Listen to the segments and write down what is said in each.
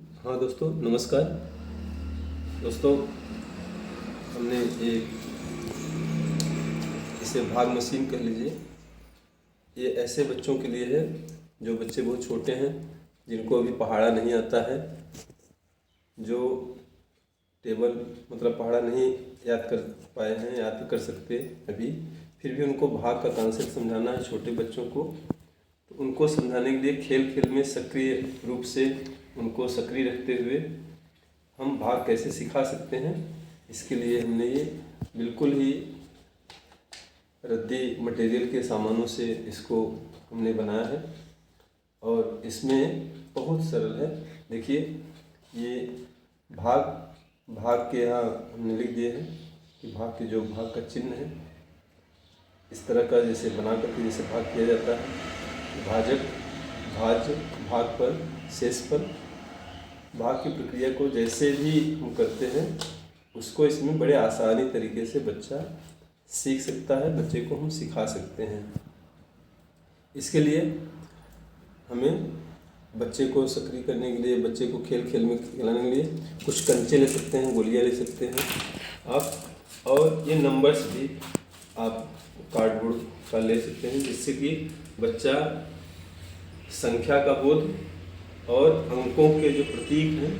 हाँ दोस्तों, नमस्कार। दोस्तों, हमने एक इसे भाग मशीन कह लीजिए। ये ऐसे बच्चों के लिए है जो बच्चे बहुत छोटे हैं, जिनको अभी पहाड़ा नहीं आता है, जो टेबल मतलब पहाड़ा नहीं याद कर पाए हैं, याद तो कर सकते अभी, फिर भी उनको भाग का कॉन्सेप्ट समझाना है छोटे बच्चों को। तो उनको समझाने के लिए खेल खेल में सक्रिय रूप से उनको सक्रिय रखते हुए हम भाग कैसे सिखा सकते हैं, इसके लिए हमने ये बिल्कुल ही रद्दी मटेरियल के सामानों से इसको हमने बनाया है। और इसमें बहुत सरल है। देखिए, ये भाग के यहाँ हमने लिख दिए हैं कि भाग के जो भाग का चिन्ह है, इस तरह का जैसे बना करके जैसे भाग किया जाता है। भाजक, भाज्य, भाग पर, शेष पर, भाग की प्रक्रिया को जैसे भी हम करते हैं उसको इसमें बड़े आसानी तरीके से बच्चा सीख सकता है, बच्चे को हम सिखा सकते हैं। इसके लिए हमें बच्चे को सक्रिय करने के लिए, बच्चे को खेल खेल में खिलाने के लिए कुछ कंचे ले सकते हैं, गोलियां ले सकते हैं आप, और ये नंबर्स भी आप कार्डबोर्ड का ले सकते हैं, जिससे कि बच्चा संख्या का बोध और अंकों के जो प्रतीक हैं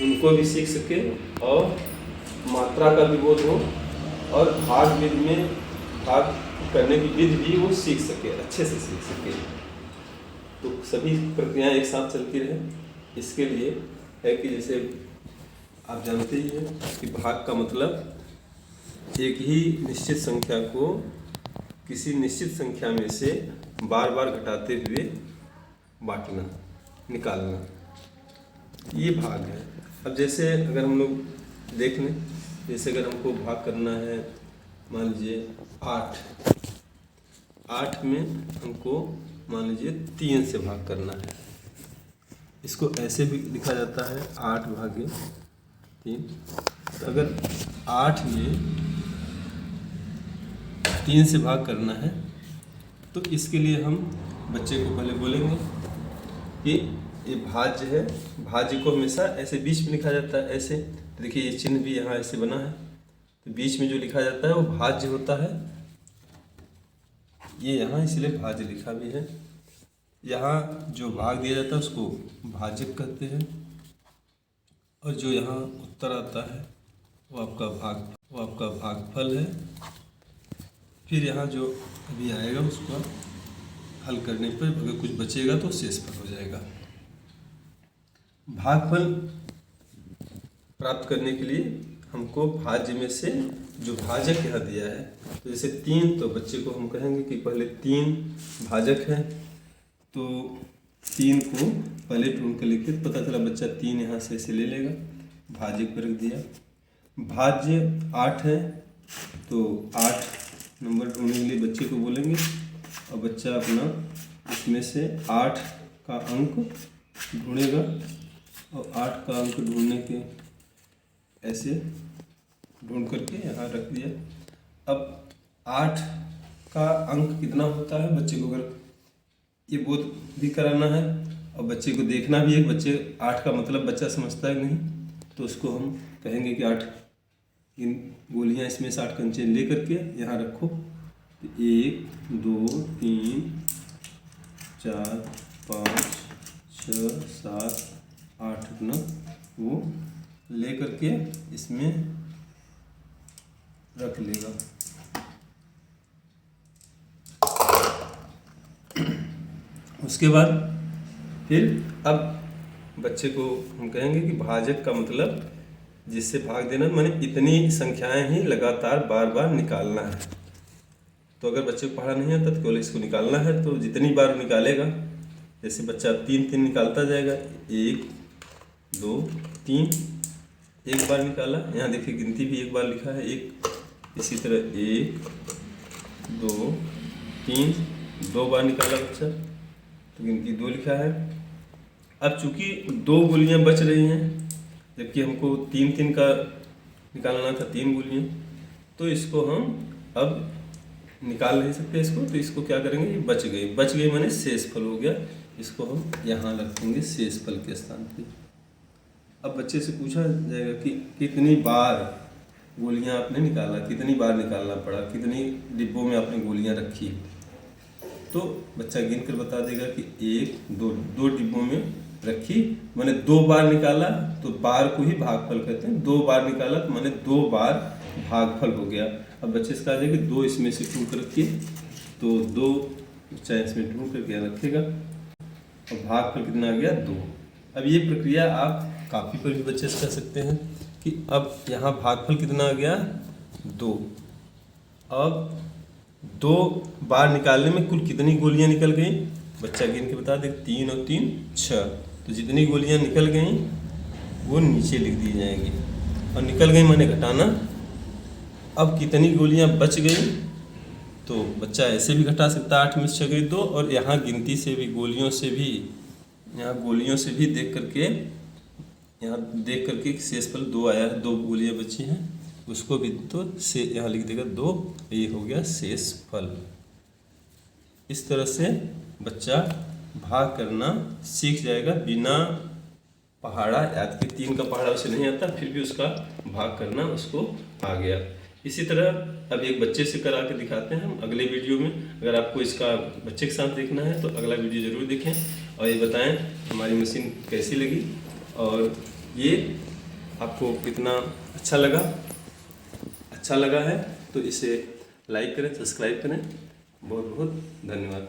उनको भी सीख सके, और मात्रा का भी बोध हो, और भाग विधि में भाग करने की विधि भी वो सीख सके, अच्छे से सीख सके। तो सभी प्रक्रियाएं एक साथ चलती रहे। इसके लिए है कि जैसे आप जानते ही हैं कि भाग का मतलब एक ही निश्चित संख्या को किसी निश्चित संख्या में से बार बार घटाते हुए बांटना, निकालना, ये भाग है। अब जैसे अगर हम लोग देख लें, जैसे अगर हमको भाग करना है, मान लीजिए 8 में हमको मान लीजिए 3 से भाग करना है। इसको ऐसे भी लिखा जाता है 8/3। तो अगर 8 में 3 से भाग करना है तो इसके लिए हम बच्चे को पहले बोलेंगे कि ये भाज्य है। भाज्य को हमेशा ऐसे बीच में लिखा जाता है, ऐसे। तो देखिए, ये चिन्ह भी यहाँ ऐसे बना है, तो बीच में जो लिखा जाता है वो भाज्य होता है। ये यहाँ इसलिए भाज्य लिखा भी है। यहाँ जो भाग दिया जाता है उसको भाजक कहते हैं, और जो यहाँ उत्तर आता है वो आपका भागफल है। फिर यहाँ जो अभी आएगा उसको हल करने पर अगर कुछ बचेगा तो शेषफल हो जाएगा। भागफल प्राप्त करने के लिए हमको भाज्य में से जो भाजक यहाँ दिया है, तो जैसे 3, तो बच्चे को हम कहेंगे कि पहले 3 भाजक है, तो 3 को पहले ढूंढ कर लिखते, पता चला बच्चा 3 यहाँ से ऐसे ले लेगा, भाजक पर रख दिया। भाज्य 8 है, तो 8 नंबर ढूंढने के लिए बच्चे को बोलेंगे, और बच्चा अपना इसमें से 8 का अंक ढूंढेगा, और 8 का अंक ढूंढने के ऐसे ढूंढ करके यहाँ रख दिया। अब 8 का अंक कितना होता है बच्चे को अगर ये बोध भी कराना है, और बच्चे को देखना भी है, बच्चे 8 का मतलब बच्चा समझता है नहीं, तो उसको हम कहेंगे कि 8 इन गोलियाँ इसमें से 8 कंचे ले करके यहाँ रखो। तो 1 2 3 4 5 6 7 8 अपना वो ले करके इसमें रख लेगा। उसके बाद फिर अब बच्चे को हम कहेंगे कि भाजक का मतलब जिससे भाग देना, माने इतनी संख्याएं ही लगातार बार बार निकालना है। तो अगर बच्चे को पढ़ा नहीं आता तो केवल इसको निकालना है, तो जितनी बार निकालेगा, जैसे बच्चा 3 निकालता जाएगा, 1 2 3, एक बार निकाला, यहाँ देखिए गिनती भी एक बार लिखा है 1, इसी तरह 1 2 3, 2 बार निकाला बच्चा तो गिनती 2 लिखा है। अब चूंकि 2 गोलियाँ बच रही हैं, जबकि हमको 3 का निकालना था, 3 गोलियाँ, तो इसको हम अब निकाल नहीं सकते इसको, तो इसको क्या करेंगे, ये बच गई माने शेषफल हो गया, इसको हम यहाँ रखेंगे शेषफल के स्थान पे। अब बच्चे से पूछा जाएगा कि कितनी बार गोलियां आपने निकाला, कितनी बार निकालना पड़ा, कितनी डिब्बों में आपने गोलियां रखी, तो बच्चा गिन कर बता देगा कि 1 2 2 डिब्बों में रखी, मैंने 2 बार निकाला, तो बार को ही भागफल कहते हैं। 2 बार निकाला तो मैंने 2 बार भागफल हो गया। अब बच्चे से कहा जाएगा कि 2 इसमें से ढूंढ कर रखिए, तो 2 बच्चा इसमें ढूंढ कर क्या रखेगा और भागफल कितना आ गया 2। अब ये प्रक्रिया आप कापी पर भी बच्चे से कर सकते हैं कि अब यहाँ भागफल कितना आ गया 2। अब 2 बार निकालने में कुल कितनी गोलियां निकल गई, बच्चा गिन के बता दे। 3 और 3 6, तो जितनी गोलियां निकल गई वो नीचे लिख दी जाएंगी, और निकल गई माने घटाना। अब कितनी गोलियां बच गई, तो बच्चा ऐसे भी घटा सकता है 8 में से 6 गई 2, और यहाँ गिनती से भी गोलियों से भी, यहाँ गोलियों से भी देख करके, यहाँ देख करके शेषफल 2 आया है, 2 गोलियां बची हैं, उसको भी तो से यहाँ लिख देगा 2, ये हो गया शेषफल। इस तरह से बच्चा भाग करना सीख जाएगा बिना पहाड़ा याद के। 3 का पहाड़ा उसे नहीं आता, फिर भी उसका भाग करना उसको आ गया। इसी तरह अब एक बच्चे से करा के दिखाते हैं हम अगले वीडियो में। अगर आपको इसका बच्चे के साथ देखना है तो अगला वीडियो ज़रूर देखें, और ये बताएं हमारी मशीन कैसी लगी और ये आपको कितना अच्छा लगा। अच्छा लगा है तो इसे लाइक करें, सब्सक्राइब करें। बहुत बहुत धन्यवाद।